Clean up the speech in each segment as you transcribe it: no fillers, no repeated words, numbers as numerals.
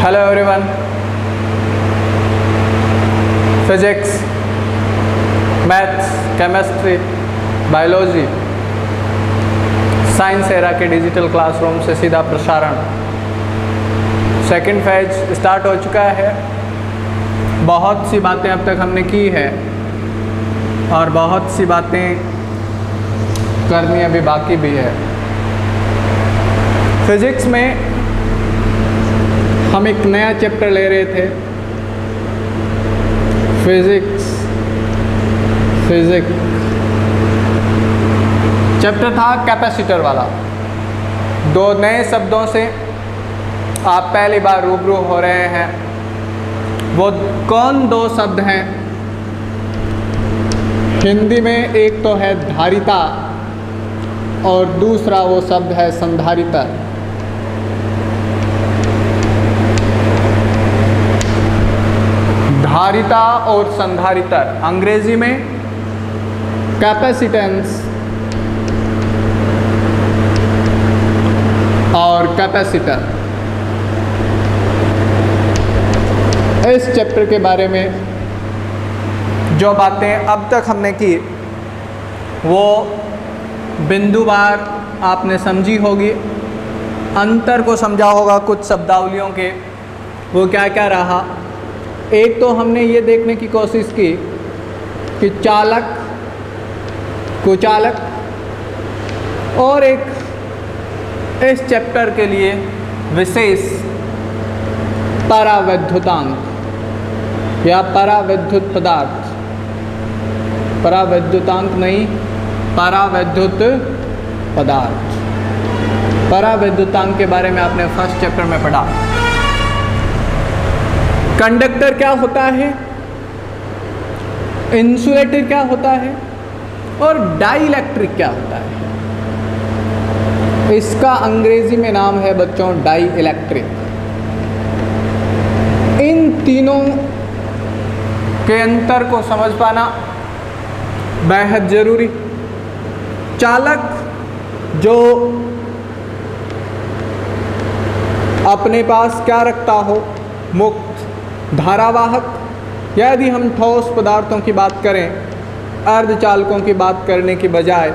Hello everyone, physics, maths, chemistry, biology, science era के digital classroom से सीधा प्रसारण सेकंड फेज स्टार्ट हो चुका है। बहुत सी बातें अब तक हमने की है और बहुत सी बातें करनी अभी बाकी भी है। फिजिक्स में हम एक नया चैप्टर ले रहे थे, फिजिक्स चैप्टर था कैपेसिटर वाला। दो नए शब्दों से आप पहली बार रूबरू हो रहे हैं। वो कौन दो शब्द हैं? हिंदी में एक तो है धारिता और दूसरा वो शब्द है संधारिता। धारिता और संधारितर, अंग्रेजी में कैपेसिटेंस और कैपेसिटर। इस चैप्टर के बारे में जो बातें अब तक हमने की वो बिंदुवार आपने समझी होगी, अंतर को समझा होगा कुछ शब्दावलियों के। वो क्या क्या रहा? एक तो हमने ये देखने की कोशिश की कि चालक, कुचालक, और एक इस चैप्टर के लिए विशेष परावैद्युतांक या परावैद्युत पदार्थ, परावैद्युतांक नहीं, परावैद्युत पदार्थ। परावैद्युतांक के बारे में आपने फर्स्ट चैप्टर में पढ़ा। कंडक्टर क्या होता है, इंसुलेटर क्या होता है और डाइइलेक्ट्रिक क्या होता है। इसका अंग्रेजी में नाम है बच्चों डाइइलेक्ट्रिक। इन तीनों के अंतर को समझ पाना बेहद जरूरी। चालक जो अपने पास क्या रखता हो, मुक्त धारावाहक, या यदि हम ठोस पदार्थों की बात करें, अर्धचालकों की बात करने की बजाय,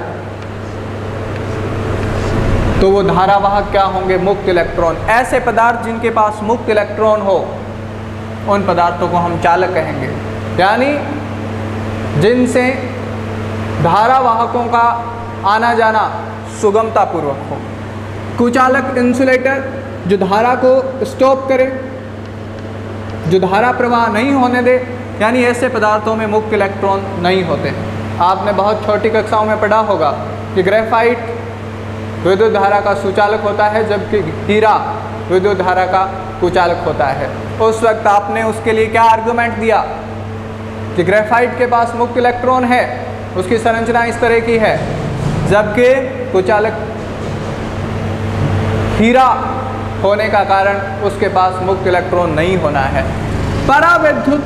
तो वो धारावाहक क्या होंगे? मुक्त इलेक्ट्रॉन। ऐसे पदार्थ जिनके पास मुक्त इलेक्ट्रॉन हो उन पदार्थों को हम चालक कहेंगे, यानी जिनसे धारावाहकों का आना जाना सुगमतापूर्वक हो। कुचालक, इंसुलेटर, जो धारा को स्टॉप करे, जो धारा प्रवाह नहीं होने दे, यानी ऐसे पदार्थों में मुक्त इलेक्ट्रॉन नहीं होते। आपने बहुत छोटी कक्षाओं में पढ़ा होगा कि ग्रेफाइट विद्युत धारा का सुचालक होता है जबकि हीरा विद्युत धारा का कुचालक होता है। उस वक्त आपने उसके लिए क्या आर्गुमेंट दिया कि ग्रेफाइट के पास मुक्त इलेक्ट्रॉन है, उसकी संरचना इस तरह की है, जबकि कुचालक हीरा होने का कारण उसके पास मुक्त इलेक्ट्रॉन नहीं होना है। परावैद्युत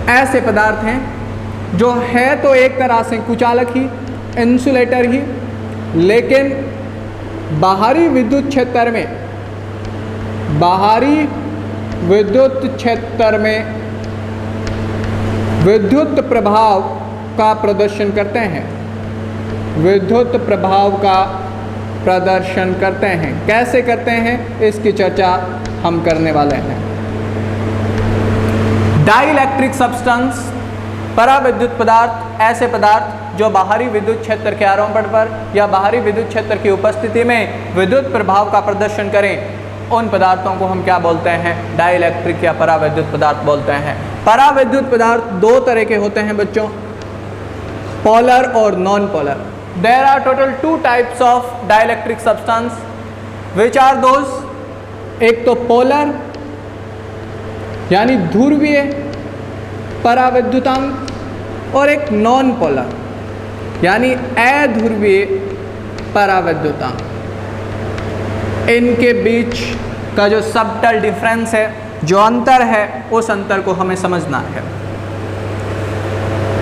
ऐसे पदार्थ हैं जो है तो एक तरह से कुचालक ही, इंसुलेटर ही, लेकिन बाहरी विद्युत क्षेत्र में, बाहरी विद्युत क्षेत्र में विद्युत प्रभाव का प्रदर्शन करते हैं, विद्युत प्रभाव का प्रदर्शन करते हैं। कैसे करते हैं इसकी चर्चा हम करने वाले हैं। डाइइलेक्ट्रिक सब्सटेंस, परावैद्युत पदार्थ, ऐसे पदार्थ जो बाहरी विद्युत क्षेत्र के आरोपण पर या बाहरी विद्युत क्षेत्र की उपस्थिति में विद्युत प्रभाव का प्रदर्शन करें, उन पदार्थों को हम क्या बोलते हैं? डाइइलेक्ट्रिक या परावैद्युत पदार्थ बोलते हैं। परावैद्युत पदार्थ दो तरह के होते हैं बच्चों, पोलर और non polar. There are total two types of dielectric substance. Which are those? एक तो पोलर यानी ध्रुवीय परावैद्युतांक, और एक नॉन पोलर यानी अध्रुवीय परावैद्युतांक। इनके बीच का जो सबटल डिफरेंस है, जो अंतर है, उस अंतर को हमें समझना है।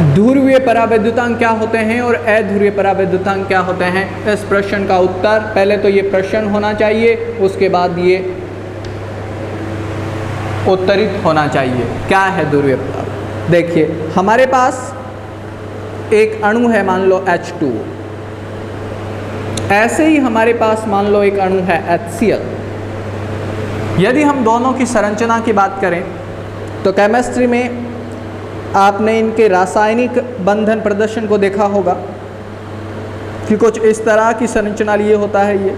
ध्रुवीय परावैद्युतांक क्या होते हैं और अध्रुवीय परावैद्युतांक क्या होते हैं? इस प्रश्न का उत्तर, पहले तो ये प्रश्न होना चाहिए, उसके बाद ये उत्तरित होना चाहिए। क्या है ध्रुवीय पदार्थ? देखिए हमारे पास एक अणु है, मान लो H2, ऐसे ही हमारे पास मान लो एक अणु है HCl। यदि हम दोनों की संरचना की बात करें तो केमिस्ट्री में आपने इनके रासायनिक बंधन प्रदर्शन को देखा होगा कि कुछ इस तरह की संरचना लिए होता है ये।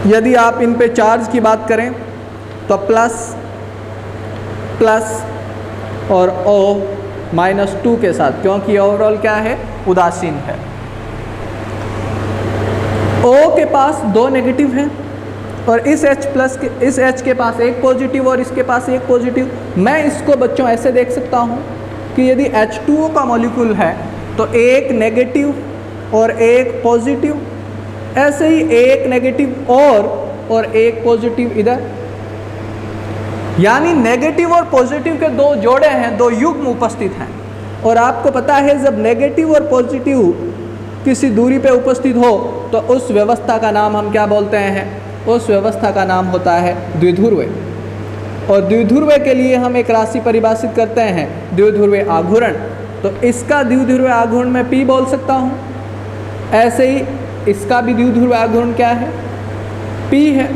यदि आप इन पे चार्ज की बात करें तो प्लस प्लस और O-2 के साथ, क्योंकि ओवरऑल क्या है, उदासीन है। O के पास 2 नेगेटिव हैं और इस H के पास एक पॉजिटिव और इसके पास एक पॉजिटिव। मैं इसको बच्चों ऐसे देख सकता हूँ कि यदि H2O का मॉलिक्यूल है तो एक नेगेटिव और एक पॉजिटिव, ऐसे ही एक नेगेटिव और एक पॉजिटिव इधर, यानी नेगेटिव और पॉजिटिव के 2 जोड़े हैं, 2 युग्म उपस्थित हैं। और आपको पता है जब नेगेटिव और पॉजिटिव किसी दूरी पे उपस्थित हो तो उस व्यवस्था का नाम हम क्या बोलते हैं? उस व्यवस्था का नाम होता है द्विध्रुव। और द्विध्रुव के लिए हम एक राशि परिभाषित करते हैं, द्विध्रुवीय आघूर्ण। तो इसका द्विध्रुवीय आघूर्ण मैं P बोल सकता हूँ। ऐसे ही इसका भी द्विध्रुवीय आघूर्ण क्या है? P है।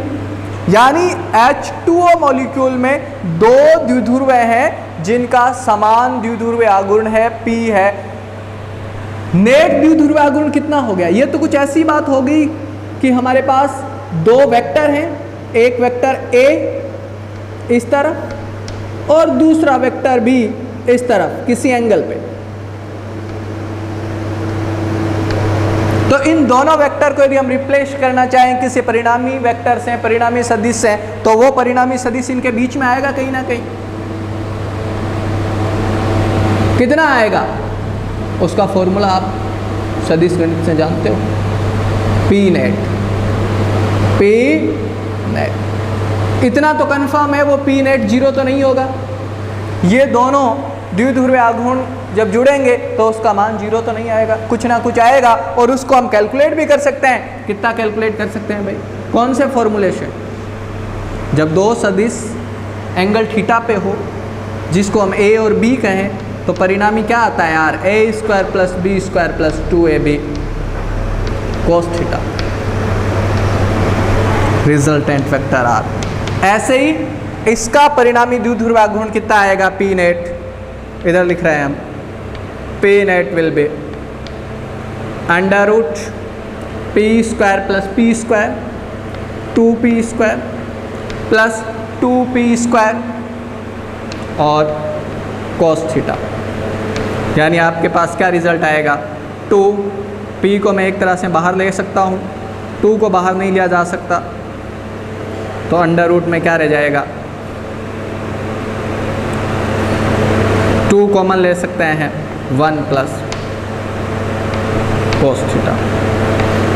यानी H2O मॉलिक्यूल में 2 द्विध्रुव हैं जिनका समान द्विध्रुवीय आघूर्ण है, P है। नेट द्विध्रुवीय आघूर्ण कितना हो गया? ये तो कुछ ऐसी बात हो गई कि हमारे पास 2 वेक्टर हैं, एक वेक्टर A इस तरफ और दूसरा वेक्टर B इस तरफ किसी एंगल पे। तो इन दोनों वेक्टर को यदि हम रिप्लेस करना चाहें किसी परिणामी वेक्टर से, परिणामी सदिश से, तो वो परिणामी सदिश इनके बीच में आएगा कहीं ना कहीं। कितना आएगा? उसका फॉर्मूला आप सदिश गणित से जानते हो, P नेट। इतना तो कंफर्म है वो P नेट 0 तो नहीं होगा। ये दोनों द्विध्रुवीय आघूर्ण जब जुड़ेंगे तो उसका मान 0 तो नहीं आएगा, कुछ ना कुछ आएगा। और उसको हम कैलकुलेट भी कर सकते हैं। कितना कैलकुलेट कर सकते हैं भाई? कौन से फॉर्मूलेशन? जब 2 सदिश एंगल थीटा पे हो जिसको हम A और B कहें तो परिणामी क्या आता है यार? A² + B² + 2AB cos theta, resultant vector R। ऐसे ही इसका परिणामी द्विध्रुवीय आघूर्ण कितना आएगा? P नेट, इधर लिख रहे हैं हम, P net will be √P² + P² 2P² + 2P² और cos थीटा। यानी आपके पास क्या रिजल्ट आएगा? 2 P को मैं एक तरह से बाहर ले सकता हूँ, 2 को बाहर नहीं लिया जा सकता, तो अंडर रूट में क्या रह जाएगा? 2 कॉमन ले सकते हैं, 1 + cos थीटा।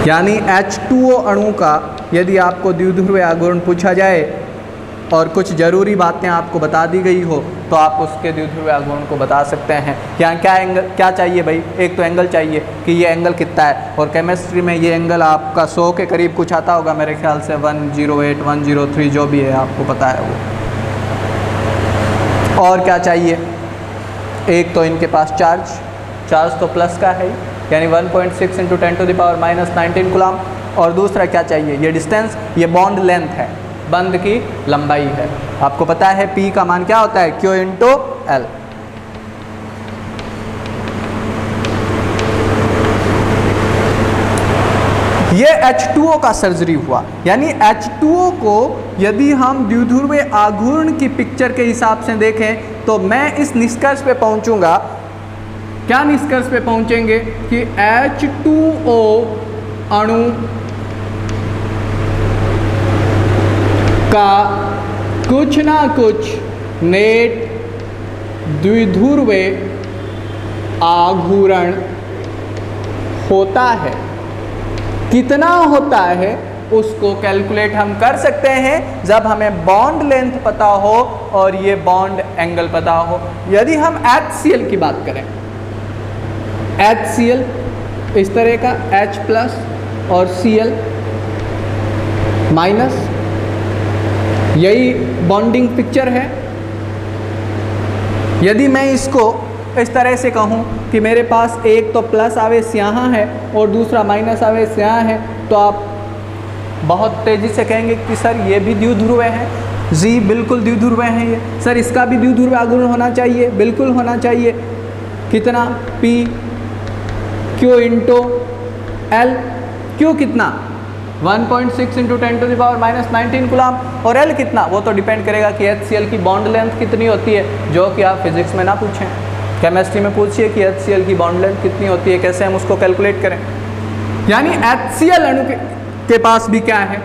यानी H2O अणु का यदि आपको द्विध्रुवीय आघूर्ण पूछा जाए और कुछ ज़रूरी बातें आपको बता दी गई हो तो आप उसके द्विध्रुवीय आघूर्ण को बता सकते हैं। यहाँ क्या एंगल क्या चाहिए भाई? एक तो एंगल चाहिए कि ये एंगल कितना है, और केमिस्ट्री में ये एंगल आपका 100 के करीब कुछ आता होगा मेरे ख्याल से, 108, 103 जो भी है आपको पता है वो। और क्या चाहिए? एक तो इनके पास चार्ज तो प्लस का है, यानी 1.6 × 10⁻⁻19 कूलम। और दूसरा क्या चाहिए? ये डिस्टेंस, ये बॉन्ड लेंथ है, बंध की लंबाई है। आपको पता है P का मान क्या होता है? Q × L। ये H2O का सर्जरी हुआ। यानी H2O को यदि हम द्विध्रुवीय आघूर्ण की पिक्चर के हिसाब से देखें तो मैं इस निष्कर्ष पे पहुंचूंगा। क्या निष्कर्ष पे पहुंचेंगे? कि H2O अणु का कुछ ना कुछ नेट द्विध्रुवीय आघूर्ण होता है। कितना होता है उसको कैलकुलेट हम कर सकते हैं जब हमें बॉन्ड लेंथ पता हो और ये बॉन्ड एंगल पता हो। यदि हम HCl की बात करें, HCl इस तरह का H+ और Cl- यही बॉन्डिंग पिक्चर है। यदि मैं इसको इस तरह से कहूँ कि मेरे पास एक तो प्लस आवेश यहाँ है और दूसरा माइनस आवेश यहाँ है, तो आप बहुत तेज़ी से कहेंगे कि सर ये भी द्विध्रुव है। जी बिल्कुल द्विध्रुव है ये। सर इसका भी द्विध्रुव आघूर्ण होना चाहिए, बिल्कुल होना चाहिए। कितना? P Q into L। Q कितना? 1.6 इंटू 10⁻⁻19 कूलम। और L कितना? वो तो डिपेंड करेगा कि HCl की बॉन्ड लेंथ कितनी होती है, जो कि आप फिजिक्स में ना पूछें, केमिस्ट्री में पूछिए कि HCl की बॉन्ड लेंथ कितनी होती है, कैसे हम उसको कैलकुलेट करें। यानी HCl अणु के पास भी क्या है?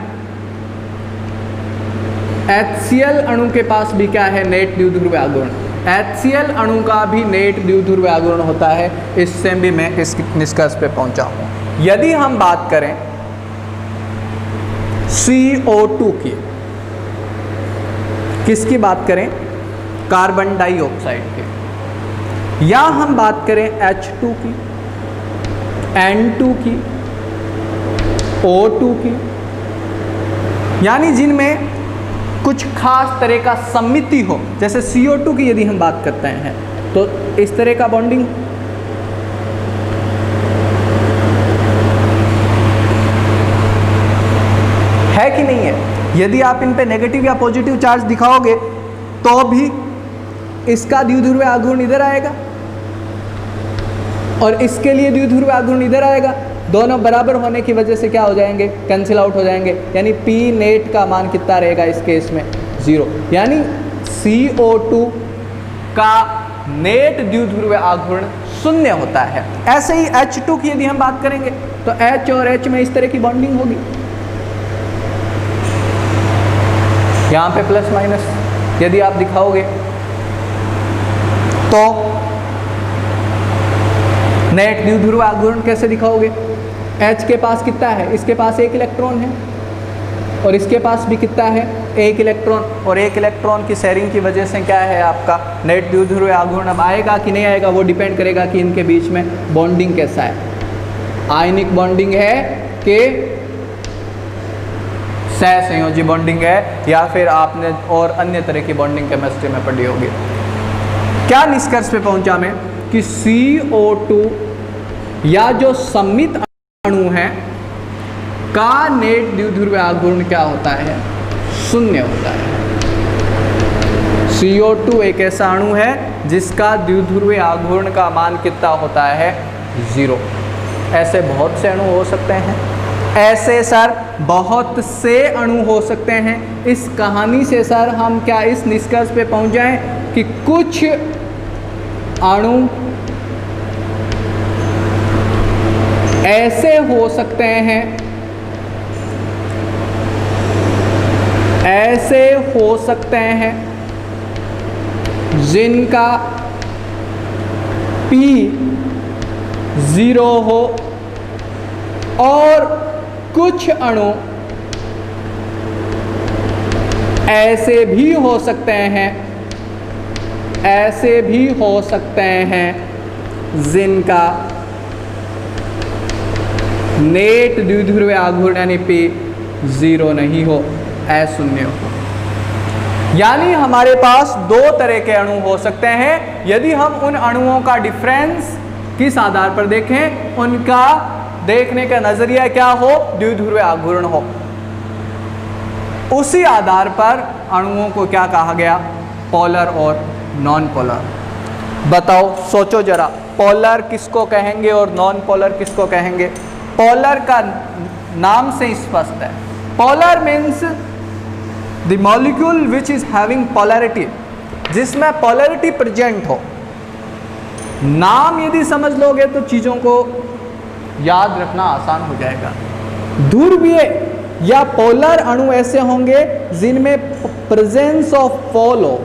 HCl अणु के पास भी क्या है? नेट द्विध्रुव आघूर्ण। HCl अणु का भी नेट द्विध्रुव आघूर्ण होता है। इससे भी मैं इस निष्कर्ष पे पहुंचा हूं। यदि हम बात करें CO2 की, किसकी बात करें? कार्बन डाइऑक्साइड की। या हम बात करें H2 की, N2 की, O2 की, यानी जिनमें कुछ खास तरह का समिति हो, जैसे CO2 की यदि हम बात करते हैं तो इस तरह का बॉन्डिंग है कि नहीं है। यदि आप इन पे नेगेटिव या पॉजिटिव चार्ज दिखाओगे तो भी इसका द्विध्रुव आघूर्ण इधर आएगा और इसके लिए द्विध्रुव आघूर्ण इधर आएगा। दोनों बराबर होने की वजह से क्या हो जाएंगे? कैंसिल आउट हो जाएंगे। यानी P नेट का मान कितना रहेगा इस केस में? 0। यानी CO2 का नेट द्विध्रुव आघूर्ण 0 होता है। ऐसे ही H2 की यदि हम बात करेंगे तो H और H में इस तरह की बॉन्डिंग होगी। यहाँ पे प्लस माइनस यदि आप दिखाओगे तो नेट द्विध्रुव आघूर्ण कैसे दिखाओगे? H के पास कितना है? इसके पास एक इलेक्ट्रॉन है और इसके पास भी कितना है? एक इलेक्ट्रॉन। और एक इलेक्ट्रॉन की शेयरिंग की वजह से क्या है आपका नेट द्विध्रुव आघूर्ण अब आएगा कि नहीं आएगा, वो डिपेंड करेगा कि इनके बीच में बॉन्डिंग कैसा है। आयनिक बॉन्डिंग है कि सहसंयोजी बॉन्डिंग है, या फिर आपने और अन्य तरह की बॉन्डिंग केमिस्ट्री में पढ़ी होगी। क्या निष्कर्ष पे पहुंचा मैं कि CO2 या जो सममित अणु है का नेट द्विध्रुव आघूर्ण क्या होता है? 0 होता है। CO2 एक ऐसा अणु है जिसका द्विध्रुव आघूर्ण का मान कितना होता है? 0। ऐसे बहुत से अणु हो सकते हैं, ऐसे सर बहुत से अणु हो सकते हैं। इस कहानी से सर हम क्या इस निष्कर्ष पे पहुंच जाएं कि कुछ अणु ऐसे हो सकते हैं, ऐसे हो सकते हैं जिनका P 0 हो, और कुछ अणु ऐसे भी हो सकते हैं, ऐसे भी हो सकते हैं जिनका नेट द्विध्रुव आघूर्ण यानी P 0 नहीं हो, अशून्य हो। यानी हमारे पास दो तरह के अणु हो सकते हैं। यदि हम उन अणुओं का डिफरेंस किस आधार पर देखें, उनका देखने का नजरिया क्या हो? द्विध्रुव आघूर्ण हो। उसी आधार पर अणुओं को क्या कहा गया? पोलर और नॉन पोलर। बताओ, सोचो जरा, पोलर किसको कहेंगे और नॉन पोलर किसको कहेंगे? पोलर का नाम से स्पष्ट है। Polar means the molecule which is having polarity, जिसमें पोलैरिटी प्रेजेंट हो। नाम यदि समझ लोगे तो चीजों को याद रखना आसान हो जाएगा। ध्रुवीय या पोलर अणु ऐसे होंगे जिनमें प्रेजेंस ऑफ पोल हो,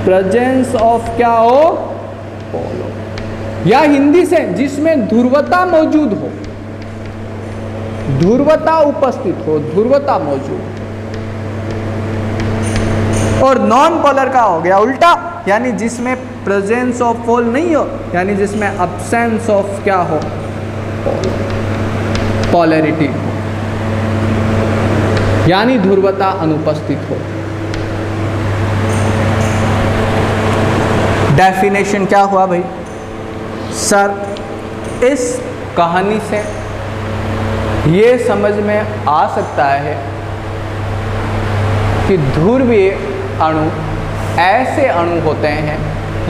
प्रेजेंस ऑफ क्या हो? पोल हो, या हिंदी से जिसमें ध्रुवता मौजूद हो, ध्रुवता उपस्थित हो, ध्रुवता मौजूद। और नॉन पोलर का हो गया उल्टा, यानी जिसमें प्रेजेंस ऑफ पोल नहीं हो, यानी जिसमें अब्सेंस ऑफ क्या हो? पोलैरिटी। यानी ध्रुवता अनुपस्थित हो। डेफिनेशन क्या हुआ भाई? सर, इस कहानी से ये समझ में आ सकता है कि ध्रुवीय अणु ऐसे अणु होते हैं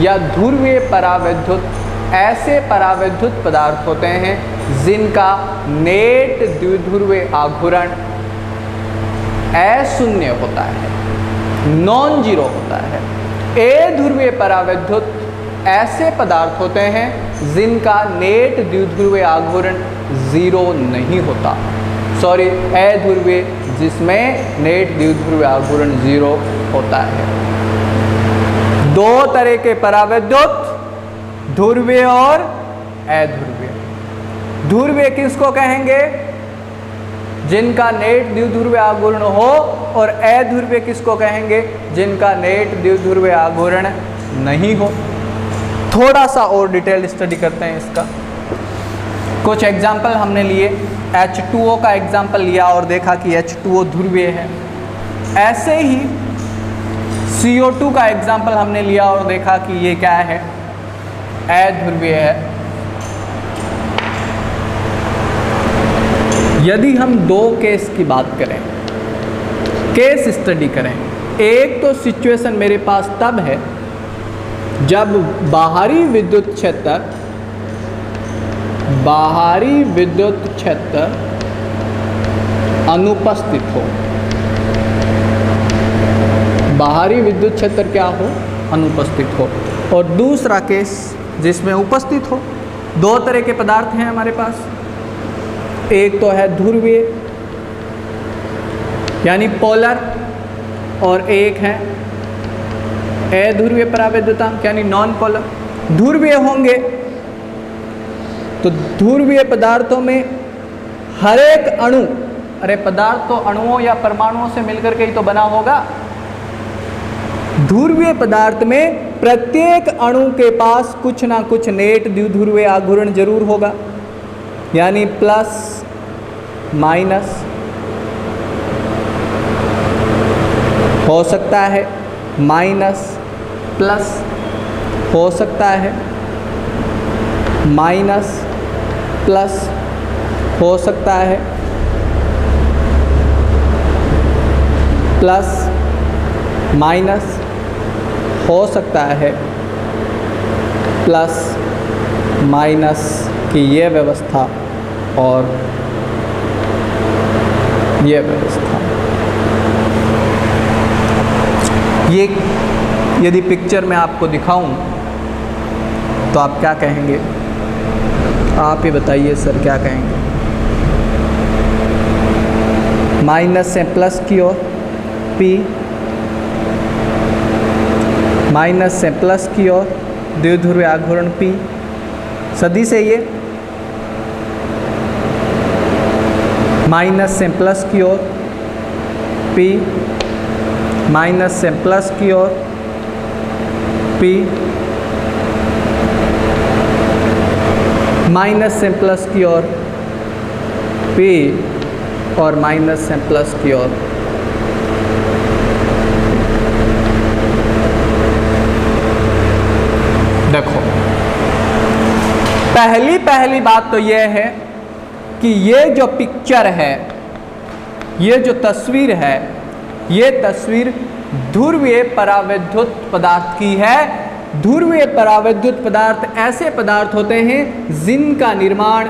या ध्रुवीय परावैद्युत ऐसे परावैद्युत पदार्थ होते हैं जिनका नेट द्विध्रुवीय आघूर्ण अशून्य होता है, नॉन जीरो होता है। अध्रुवीय परावैद्युत ऐसे पदार्थ होते हैं जिनका नेट द्विध्रुवीय आघूर्ण जीरो नहीं होता। सॉरी, अध्रुवीय जिसमें नेट द्विध्रुवीय आघूर्ण जीरो होता है। दो तरह के परावैद्युत, ध्रुवीय और अध्रुवीय। ध्रुवीय किसको कहेंगे? जिनका नेट द्विध्रुवीय आघूर्ण हो, और अध्रुवीय किसको कहेंगे? जिनका नेट द्विध्रुवीय आघूर्ण नहीं हो। थोड़ा सा और डिटेल स्टडी करते हैं इसका। कुछ एग्जाम्पल हमने लिए, H2O का एग्जाम्पल लिया और देखा कि H2O ध्रुवीय है। ऐसे ही CO2 का एग्जाम्पल हमने लिया और देखा कि ये क्या है? अध्रुवीय है। यदि हम दो केस की बात करें, केस स्टडी करें, एक तो सिचुएशन मेरे पास तब है जब बाहरी विद्युत क्षेत्र अनुपस्थित हो। बाहरी विद्युत क्षेत्र क्या हो? अनुपस्थित हो। और दूसरा केस जिसमें उपस्थित हो। दो तरह के पदार्थ हैं हमारे पास, एक तो है ध्रुवीय यानी पोलर, और एक है अध्रुवीय परावैद्युतांक यानी नॉन पोलर। ध्रुवीय होंगे तो ध्रुवीय पदार्थों में हर एक अणु, अरे पदार्थ तो अणुओं या परमाणुओं से मिलकर के ही तो बना होगा। ध्रुवीय पदार्थ में प्रत्येक अणु के पास कुछ ना कुछ नेट द्विध्रुवीय आघूर्ण जरूर होगा, यानी प्लस माइनस हो सकता है, माइनस प्लस हो सकता है, माइनस प्लस हो सकता है, प्लस माइनस हो सकता है, प्लस माइनस की ये व्यवस्था और ये व्यवस्था। ये यदि पिक्चर में आपको दिखाऊं तो आप क्या कहेंगे? आप ही बताइए सर, क्या कहेंगे? माइनस से प्लस की ओर P, माइनस से प्लस की ओर द्विध्रुवीय आघूर्ण P, सदी से ये माइनस से प्लस की ओर P, माइनस से प्लस की ओर P, माइनस से प्लस की ओर P, और माइनस से प्लस की ओर। देखो, पहली बात तो यह है कि ये जो पिक्चर है, ये जो तस्वीर है, ये तस्वीर ध्रुवीय परावैद्युत पदार्थ की है। ध्रुवीय परावैद्युत पदार्थ ऐसे पदार्थ होते हैं जिनका निर्माण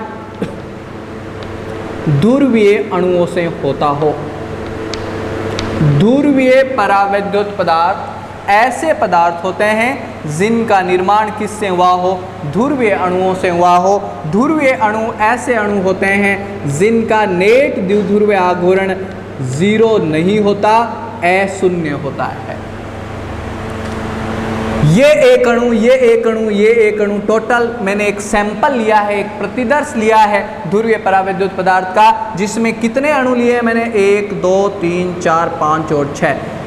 ध्रुवीय अणुओं से होता हो। ध्रुवीय परावैद्युत पदार्थ ऐसे पदार्थ होते हैं जिनका निर्माण किससे हुआ हो? ध्रुवीय अणुओं से हुआ हो। ध्रुवीय अणु ऐसे अणु होते हैं जिनका नेट द्विध्रुवीय आघूर्ण जीरो नहीं होता, अशून्य होता है। ये एक अणु, ये एक अणु, ये एक अणु, टोटल मैंने एक सैंपल लिया है, एक प्रतिदर्श लिया है ध्रुवीय परावैद्युत पदार्थ का, जिसमें कितने अणु लिए हैं मैंने? 1 2 3 4 5 और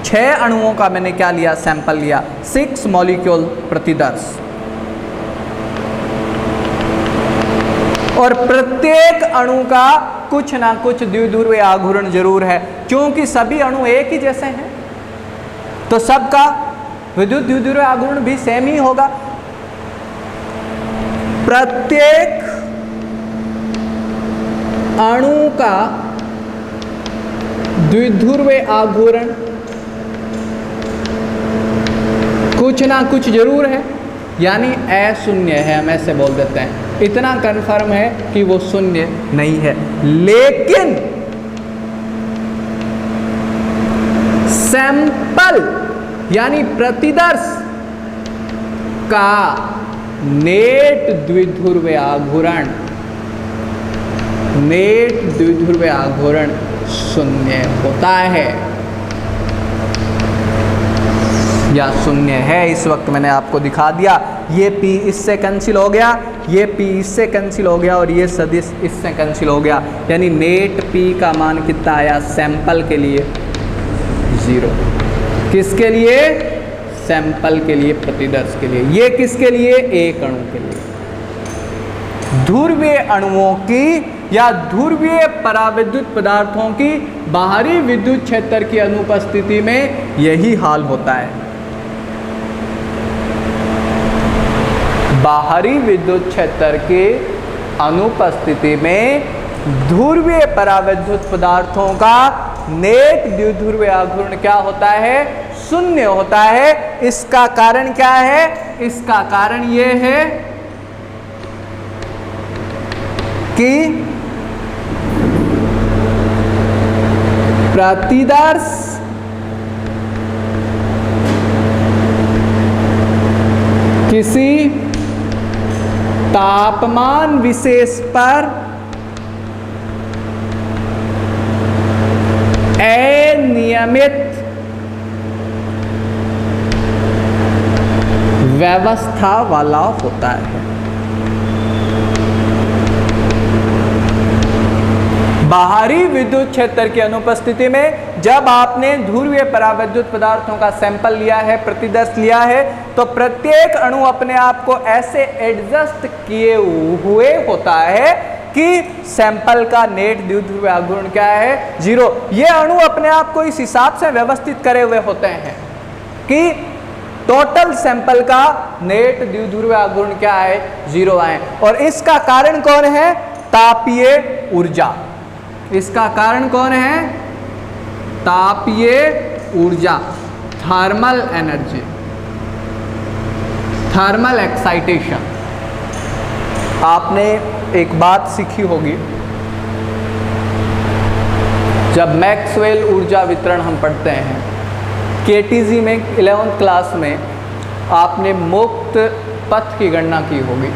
6 अणुओं का मैंने क्या लिया? सैंपल लिया। 6 मॉलिक्यूल प्रतिदर्श। और प्रत्येक अणु का कुछ ना कुछ द्विध्रुवीय आघूर्ण जरूर है, क्योंकि सभी अणु एक ही जैसे हैं तो सबका विद्युत द्विध्रुवीय आघूर्ण भी सेम ही होगा। प्रत्येक अणु का द्विध्रुवीय आघूर्ण कुछ ना कुछ जरूर है, यानी अशून्य है, हम ऐसे बोल देते हैं। इतना कन्फर्म है कि वो शून्य नहीं है। लेकिन सैंपल यानी प्रतिदर्श का नेट द्विध्रुवीय आघूर्ण शून्य होता है या शून्य है। इस वक्त मैंने आपको दिखा दिया, ये P इससे कैंसिल हो गया, ये P इससे कैंसिल हो गया और ये सदिश इससे कैंसिल हो गया, यानी नेट P का मान कितना आया सैंपल के लिए 0। किसके लिए? सैंपल के लिए, प्रतिदर्श के लिए। ये किसके लिए? एक अणु के लिए। ध्रुवीय अणुओं की या ध्रुवीय पराविद्युत पदार्थों की बाहरी विद्युत क्षेत्र की अनुपस्थिति में यही हाल होता है। बाहरी विद्युत क्षेत्र की अनुपस्थिति में ध्रुवीय पराविद्युत पदार्थों का नेट द्विध्रुवीय आघूर्ण क्या होता है? शून्य होता है। इसका कारण क्या है? इसका कारण ये है कि प्रतिदर्श किसी तापमान विशेष पर अनियमित व्यवस्था वाला होता है। बाहरी विद्युत क्षेत्र की अनुपस्थिति में जब आपने ध्रुवीय पराविद्युत पदार्थों का सैंपल लिया है, प्रतिदर्श लिया है, तो प्रत्येक अणु अपने आप को ऐसे एडजस्ट किए हुए होता है कि सैंपल का नेट द्विध्रुवीय आघूर्ण क्या है? 0। ये अणु अपने आप को इस हिसाब से व्यवस्थित करे हुए होते हैं कि टोटल सैंपल का नेट द्विध्रुवीय आघूर्ण क्या है? 0 आए। और इसका कारण कौन है? तापीय ऊर्जा। इसका कारण कौन है? तापीय ऊर्जा, थर्मल एनर्जी, थर्मल एक्साइटेशन। आपने एक बात सीखी होगी, जब मैक्सवेल ऊर्जा वितरण हम पढ़ते हैं केटीजी में 11th क्लास में, आपने मुक्त पथ की गणना की होगी,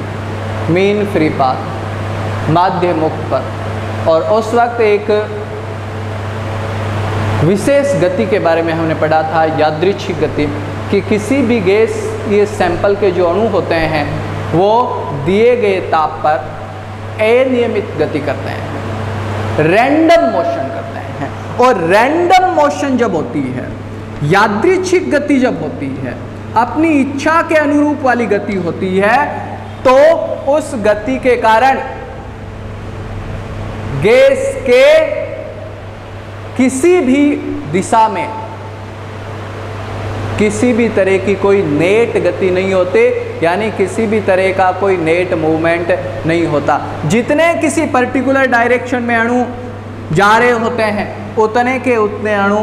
मीन फ्री पाथ, माध्य मुक्त पथ। और उस वक्त एक विशेष गति के बारे में हमने पढ़ा था, यादृच्छिक गति, कि किसी भी गैस, ये सैंपल के जो अणु होते हैं वो दिए गए ताप पर अनियमित गति करते हैं, रैंडम मोशन करते हैं। और रैंडम मोशन जब होती है, यादृच्छिक गति जब होती है, अपनी इच्छा के अनुरूप वाली गति होती है, तो उस गति के कारण गैस के किसी भी दिशा में किसी भी तरह की कोई नेट गति नहीं होती, यानी किसी भी तरह का कोई नेट मूवमेंट नहीं होता। जितने किसी पर्टिकुलर डायरेक्शन में अणु जा रहे होते हैं, उतने के उतने अणु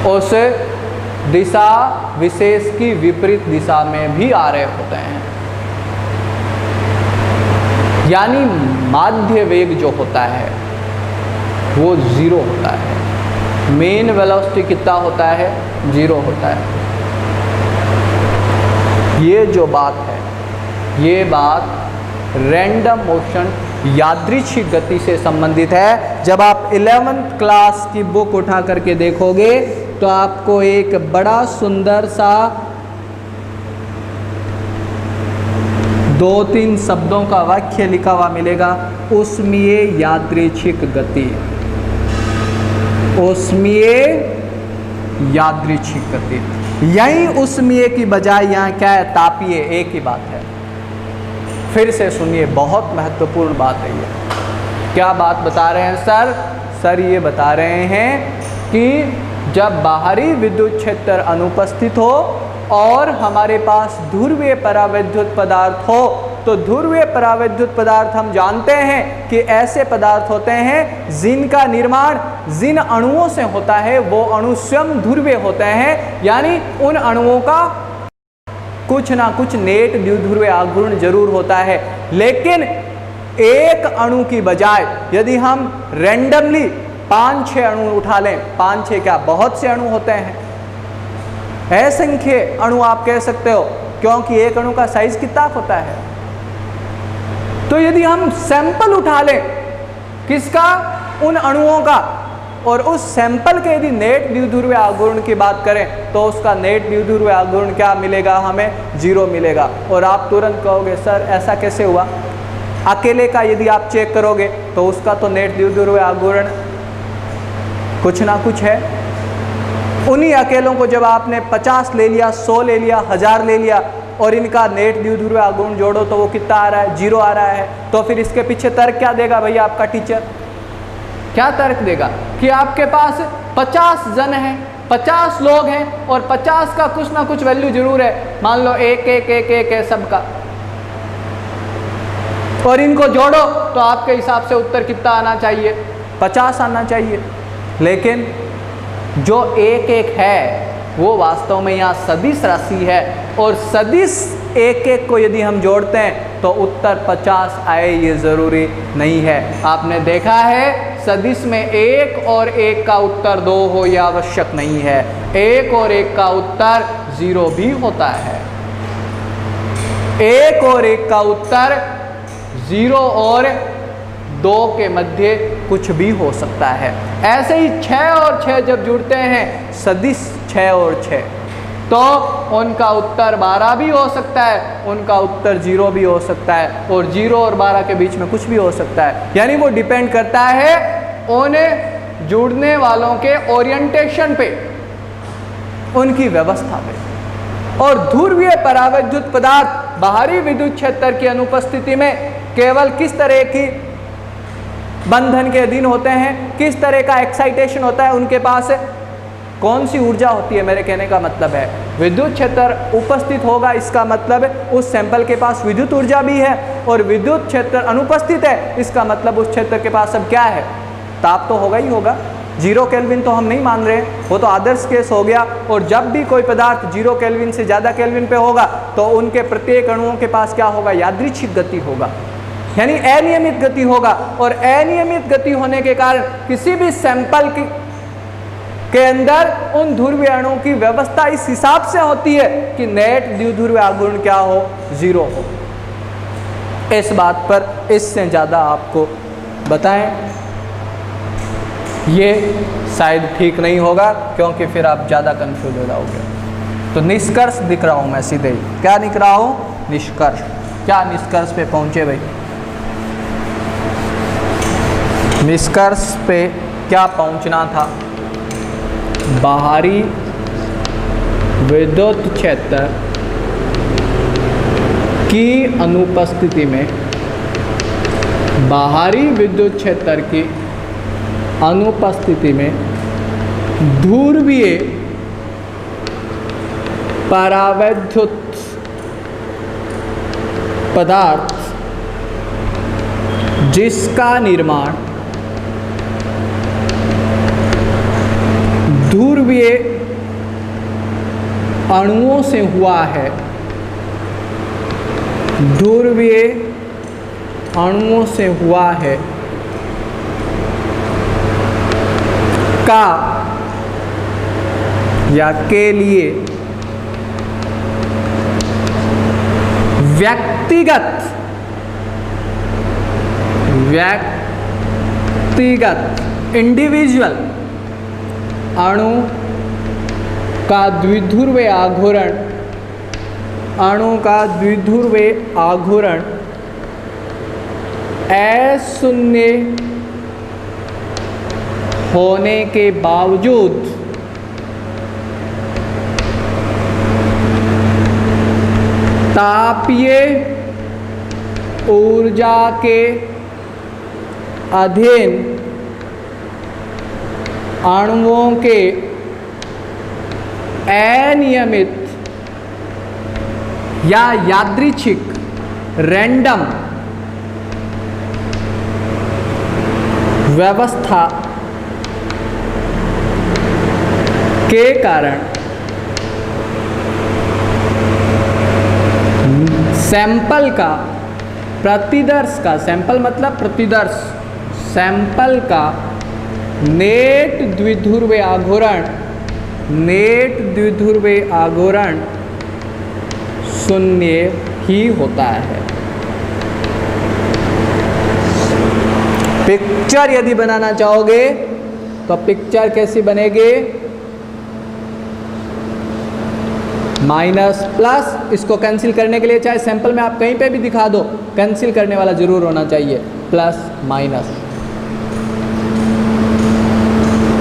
उस दिशा विशेष की विपरीत दिशा में भी आ रहे होते हैं। यानी माध्य वेग जो होता है वो 0 होता है। मेन वेलोसिटी कितना होता है? 0 होता है। ये जो बात है, ये बात रैंडम मोशन, यादृच्छिक गति से संबंधित है। जब आप 11th क्लास की बुक उठा करके देखोगे तो आपको एक बड़ा सुंदर सा 2-3 शब्दों का वाक्य लिखा हुआ मिलेगा, ऊष्मीय यादृच्छिक गति, ऊष्मीय यादृच्छिक गति। यही ऊष्मीय की बजाय यहाँ क्या है? तापीय। एक ही बात है। फिर से सुनिए, बहुत महत्वपूर्ण बात है ये। क्या बात बता रहे हैं सर? सर ये बता रहे हैं कि जब बाहरी विद्युत क्षेत्र अनुपस्थित हो और हमारे पास ध्रुवीय परावैद्युत पदार्थ हो, तो ध्रुवीय परावैद्युत पदार्थ हम जानते हैं कि ऐसे पदार्थ होते हैं जिनका निर्माण जिन अणुओं से होता है वो अणु स्वयं ध्रुवीय होते हैं, यानी उन अणुओं का कुछ ना कुछ नेट द्विध्रुवीय आघूर्ण जरूर होता है। लेकिन एक अणु की बजाय यदि हम रैंडमली 5-6 अणु उठा लें, 5-6 क्या बहुत से अणु होते हैं, असंख्य अणु आप कह सकते हो, क्योंकि एक अणु का साइज कितना होता है। तो यदि हम सैंपल उठा लें किसका, उन अणुओं का, और उस सैंपल के यदि नेट द्विध्रुवीय आघूर्ण की बात करें तो उसका नेट द्विध्रुवीय आघूर्ण क्या मिलेगा, हमें 0 मिलेगा। और आप तुरंत कहोगे सर ऐसा कैसे हुआ? अकेले का यदि आप चेक करोगे तो उसका तो नेट द्विध्रुवीय आघूर्ण कुछ ना कुछ है। उन्हीं अकेलों को जब आपने 50 ले लिया, 100 ले लिया, 1000 ले लिया और इनका नेट द्विध्रुवीय आघूर्ण जोड़ो तो वो कितना आ रहा है? 0 आ रहा है। तो फिर इसके पीछे तर्क क्या देगा भैया आपका टीचर? क्या तर्क देगा कि आपके पास 50 जन हैं, 50 लोग हैं और 50 का कुछ ना कुछ वैल्यू जरूर है। मान लो 1 है सबका, और इनको जोड़ो तो आपके हिसाब से उत्तर कितना आना चाहिए? 50 आना चाहिए। लेकिन जो 1 है वो वास्तव में यहाँ सदिश राशि है, और सदिश 1 को यदि हम जोड़ते हैं तो उत्तर 50 आए ये ज़रूरी नहीं है। आपने देखा है सदिश में 1 और 1 का उत्तर 2 हो यह आवश्यक नहीं है, 1 और 1 का उत्तर 0 भी होता है। 1 और 1 का उत्तर 0 और 2 के मध्य कुछ भी हो सकता है। ऐसे ही 6 और 6 जब जुड़ते हैं, सदिश 6 और 6, तो उनका उत्तर 12 भी हो सकता है, उनका उत्तर 0 भी हो सकता है, और 0 और 12 के बीच में कुछ भी हो सकता है। यानी वो डिपेंड करता है उन जुड़ने वालों के ओरिएंटेशन पे, उनकी व्यवस्था पे। और ध्रुवीय परावैद्युत पदार्थ बाहरी विद्युत क्षेत्र की अनुपस्थिति में केवल किस तरह की बंधन के अधीन होते हैं, किस तरह का एक्साइटेशन होता है, उनके पास कौन सी ऊर्जा होती है। मेरे कहने का मतलब है विद्युत क्षेत्र उपस्थित होगा, इसका मतलब उस सैंपल के पास विद्युत ऊर्जा भी है, और विद्युत क्षेत्र अनुपस्थित है, इसका मतलब उस क्षेत्र के पास अब क्या है? ताप तो होगा ही होगा। 0 केल्विन तो हम नहीं मान रहे, वो तो आदर्श केस हो गया। और जब भी कोई पदार्थ 0 केल्विन से ज़्यादा केल्विन पे होगा तो उनके प्रत्येक अणुओं के पास क्या होगा? यादृच्छिक गति होगा, यानी अनियमित गति होगा। और अनियमित गति होने के कारण किसी भी सैंपल के अंदर उन ध्रुवीय अणुओं की व्यवस्था इस हिसाब से होती है कि नेट द्विध्रुवीय आघूर्ण क्या हो? 0 हो। इस बात पर इससे ज़्यादा आपको बताएं ये शायद ठीक नहीं होगा, क्योंकि फिर आप ज़्यादा कंफ्यूज हो जाओगे। तो निष्कर्ष दिख रहा हूँ मैं सीधे ही, क्या दिख रहा हूँ? निष्कर्ष। क्या निष्कर्ष पे पहुँचे भाई? निष्कर्ष पे क्या पहुँचना था? बाहरी विद्युत क्षेत्र की अनुपस्थिति में, बाहरी विद्युत क्षेत्र की अनुपस्थिति में ध्रुवीय परावैद्युत पदार्थ जिसका निर्माण ध्रुवीय अणुओं से हुआ है, ध्रुवीय अणुओं से हुआ है का या के लिए व्यक्तिगत इंडिविजुअल अणु का द्विध्रुवीय आघूर्ण, अणु का द्विध्रुवीय आघूर्ण अशून्य होने के बावजूद तापीय ऊर्जा के अधीन अणुओं के अनियमित या यादृच्छिक रैंडम व्यवस्था के कारण सैंपल का प्रतिदर्श का, सैंपल मतलब प्रतिदर्श, सैंपल का नेट द्विध्रुवीय आघूर्ण शून्य ही होता है। पिक्चर यदि बनाना चाहोगे तो पिक्चर कैसी बनेगी? माइनस प्लस, इसको कैंसिल करने के लिए चाहे सैंपल में आप कहीं पे भी दिखा दो, कैंसिल करने वाला जरूर होना चाहिए, प्लस माइनस,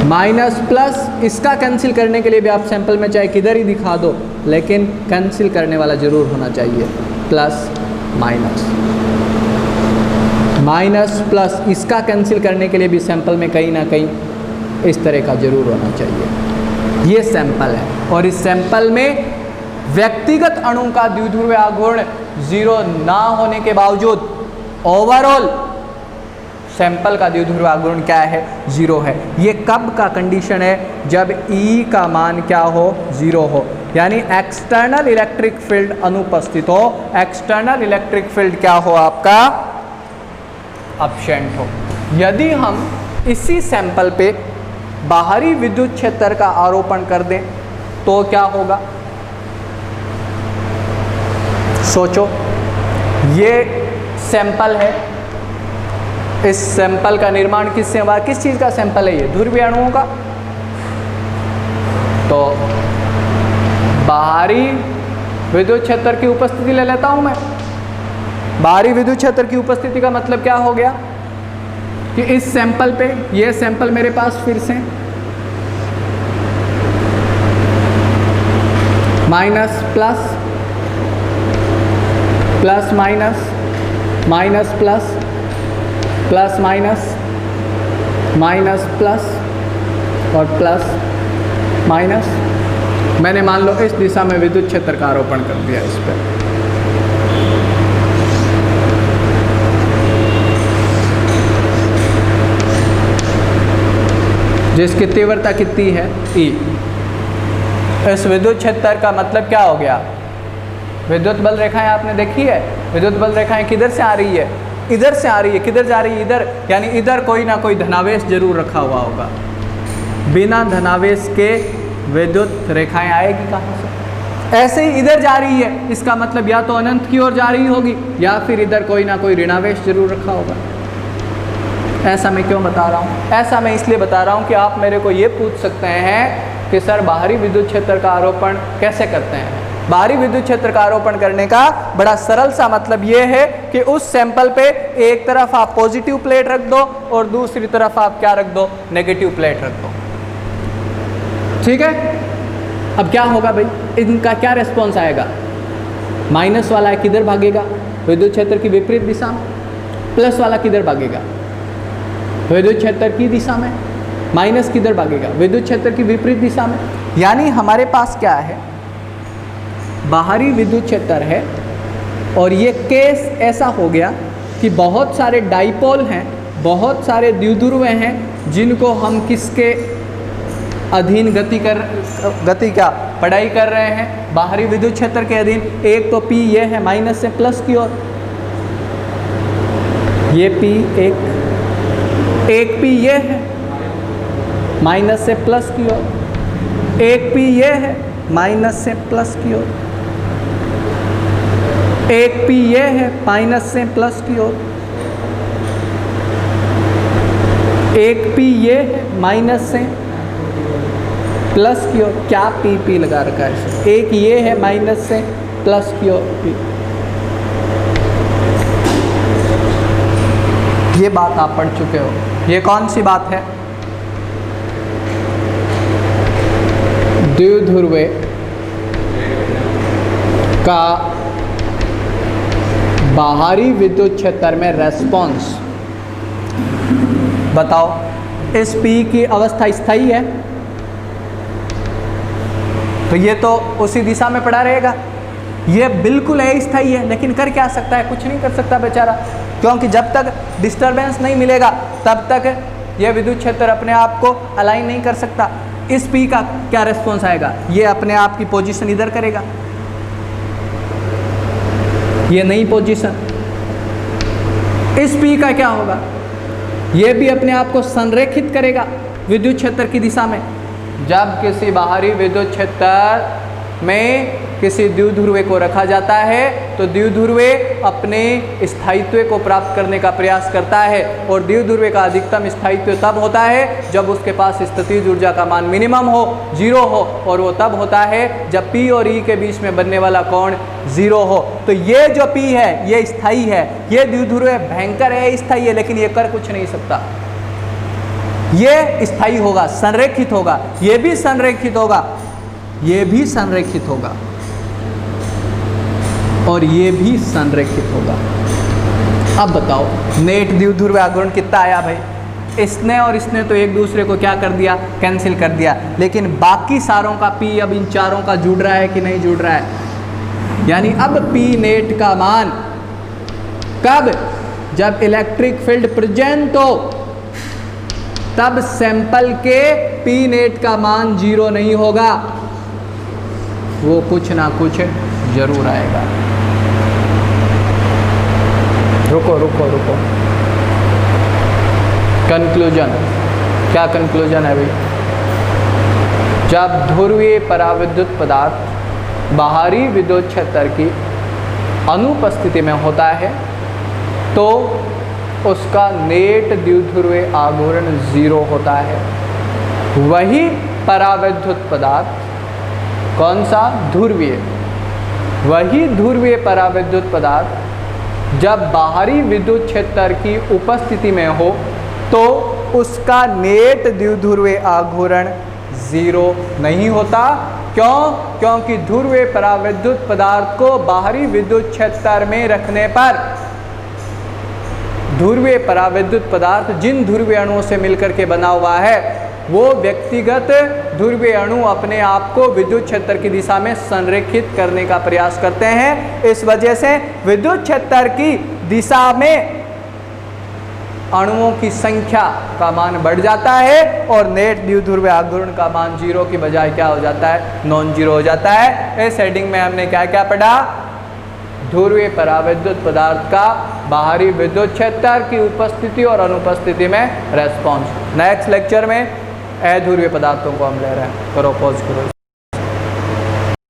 माइनस प्लस। इसका कैंसिल करने के लिए भी आप सैंपल में चाहे किधर ही दिखा दो, लेकिन कैंसिल करने वाला जरूर होना चाहिए, प्लस माइनस, माइनस प्लस। इसका कैंसिल करने के लिए भी सैंपल में कहीं ना कहीं इस तरह का जरूर होना चाहिए। ये सैंपल है और इस सैंपल में व्यक्तिगत अणु का द्विध्रुवीय आघूर्ण 0 ना होने के बावजूद ओवरऑल सैंपल का द्विध्रुवीय आघूर्ण क्या है? 0 है। ये कब का कंडीशन है? जब E का मान क्या हो? 0 हो, यानी एक्सटर्नल इलेक्ट्रिक फील्ड अनुपस्थित हो। एक्सटर्नल इलेक्ट्रिक फील्ड क्या हो? आपका एब्सेंट हो। यदि हम इसी सैंपल पे बाहरी विद्युत क्षेत्र का आरोपण कर दें तो क्या होगा? सोचो, ये सैंपल है, इस सैंपल का निर्माण किससे हुआ? किस चीज़ का सैंपल है ये? ध्रुवीय अणुओं का। तो बाहरी विद्युत क्षेत्र की उपस्थिति ले लेता हूं मैं। बाहरी विद्युत क्षेत्र की उपस्थिति का मतलब क्या हो गया कि इस सैंपल पे, ये सैंपल मेरे पास फिर से minus plus, plus minus, minus plus, plus minus, minus plus और प्लस माइनस। मैंने मान लो इस दिशा में विद्युत क्षेत्र का आरोपण कर दिया इस पर। जिसकी तीव्रता कितनी है? E। इस विद्युत क्षेत्र का मतलब क्या हो गया? विद्युत बल रेखाएं आपने देखी है? विद्युत बल रेखाएं किधर से आ रही है? इधर से आ रही है। किधर जा रही है? इधर, यानी इधर कोई ना कोई धनावेश जरूर रखा हुआ होगा। बिना धनावेश के विद्युत रेखाएं आएगी कहाँ से? ऐसे ही इधर जा रही है, इसका मतलब या तो अनंत की ओर जा रही होगी या फिर इधर कोई ना कोई ऋणावेश जरूर रखा होगा। ऐसा मैं क्यों बता रहा हूँ? ऐसा मैं इसलिए बता रहा हूँ कि आप मेरे को ये पूछ सकते हैं कि सर बाहरी विद्युत क्षेत्र का आरोपण कैसे करते हैं? बाहरी विद्युत क्षेत्र का आरोपण करने का बड़ा सरल सा मतलब ये है कि उस सैंपल पे एक तरफ आप पॉजिटिव प्लेट रख दो और दूसरी तरफ आप क्या रख दो? नेगेटिव प्लेट रख दो। ठीक है? अब क्या होगा भाई? इनका क्या रिस्पॉन्स आएगा? माइनस वाला किधर भागेगा? विद्युत क्षेत्र की विपरीत दिशा में। प्लस वाला किधर भागेगा? विद्युत क्षेत्र की दिशा में। माइनस किधर भागेगा? विद्युत क्षेत्र की विपरीत दिशा में। यानी हमारे पास क्या है? बाहरी विद्युत क्षेत्र है और ये केस ऐसा हो गया कि बहुत सारे डाइपोल हैं, बहुत सारे द्विध्रुव हैं जिनको हम किसके अधीन गति का पढ़ाई कर रहे हैं? बाहरी विद्युत क्षेत्र के अधीन। एक तो P ये है माइनस से प्लस की ओर, ये P एक P ये है माइनस से प्लस की ओर, एक P ये है माइनस से प्लस की ओर, एक P ये है माइनस से प्लस की ओर, एक P ये है माइनस से प्लस की ओर। क्या P लगा रखा है? एक ये है माइनस से प्लस की ओर P। ये बात आप पढ़ चुके हो। ये कौन सी बात है? द्विध्रुव का बाहरी विद्युत क्षेत्र में रेस्पॉन्स। बताओ इस P की अवस्था स्थायी है, तो ये तो उसी दिशा में पड़ा रहेगा। ये बिल्कुल अस्थायी है, लेकिन कर क्या सकता है? कुछ नहीं कर सकता बेचारा, क्योंकि जब तक डिस्टरबेंस नहीं मिलेगा तब तक यह विद्युत क्षेत्र अपने आप को अलाइन नहीं कर सकता। इस P का क्या रेस्पॉन्स आएगा? ये अपने आप की पोजीशन इधर करेगा, ये नई पोजीशन। इस P का क्या होगा? ये भी अपने आप को संरेखित करेगा विद्युत क्षेत्र की दिशा में। जब किसी बाहरी विद्युत क्षेत्र में किसी द्विध्रुव को रखा जाता है तो द्विध्रुव अपने स्थायित्व को प्राप्त करने का प्रयास करता है, और द्विध्रुव का अधिकतम स्थायित्व तब होता है जब उसके पास स्थितिज ऊर्जा का मान मिनिमम हो, 0 हो, और वो तब होता है जब P और E के बीच में बनने वाला कोण 0 हो। तो ये जो P है ये स्थायी है, ये द्विध्रुव भयंकर है, स्थायी है, लेकिन ये कर कुछ नहीं सकता। ये स्थायी होगा, संरेखित होगा, ये भी संरेखित होगा, ये भी संरेखित होगा, और ये भी संरेखित होगा। अब बताओ नेट द्विध्रुव आघूर्ण कितना आया भाई? इसने और इसने तो एक दूसरे को क्या कर दिया? कैंसिल कर दिया। लेकिन बाकी सारों का P अब इन चारों का जुड़ रहा है कि नहीं जुड़ रहा है? यानी अब P नेट का मान कब? जब इलेक्ट्रिक फील्ड प्रेजेंट हो, तब सैंपल के P नेट का मान 0 नहीं होगा, वो कुछ ना कुछ जरूर आएगा। रुको। कंक्लूजन, क्या कंक्लूजन है भाई? जब ध्रुवीय पराविद्युत पदार्थ बाहरी विद्युत क्षेत्र की अनुपस्थिति में होता है तो उसका नेट द्विध्रुवीय आघूर्ण 0 होता है। वही पराविद्युत पदार्थ, कौन सा? ध्रुवीय। वही ध्रुवीय पराविद्युत पदार्थ जब बाहरी विद्युत क्षेत्र की उपस्थिति में हो तो उसका नेट द्विध्रुवीय आघूर्ण 0 नहीं होता। क्यों? क्योंकि ध्रुवीय पराविद्युत पदार्थ को बाहरी विद्युत क्षेत्र में रखने पर ध्रुवीय पराविद्युत पदार्थ जिन ध्रुवीय अणुओं से मिलकर के बना हुआ है वो व्यक्तिगत ध्रुवीय अणु अपने आप को विद्युत क्षेत्र की दिशा में संरेखित करने का प्रयास करते हैं। इस वजह से विद्युत क्षेत्र की दिशा में अणुओं की संख्या का मान बढ़ जाता है और नेट द्विध्रुवीय आघूर्ण का मान 0 की बजाय क्या हो जाता है? नॉन 0 हो जाता है। इस हेडिंग में हमने क्या क्या पढ़ा? ध्रुवीय पराविद्युत पदार्थ का बाहरी विद्युत क्षेत्र की उपस्थिति और अनुपस्थिति में रेस्पॉन्स। नेक्स्ट लेक्चर में अध्रुवीय पदार्थों को हम ले रहे हैं। करो पॉज करो।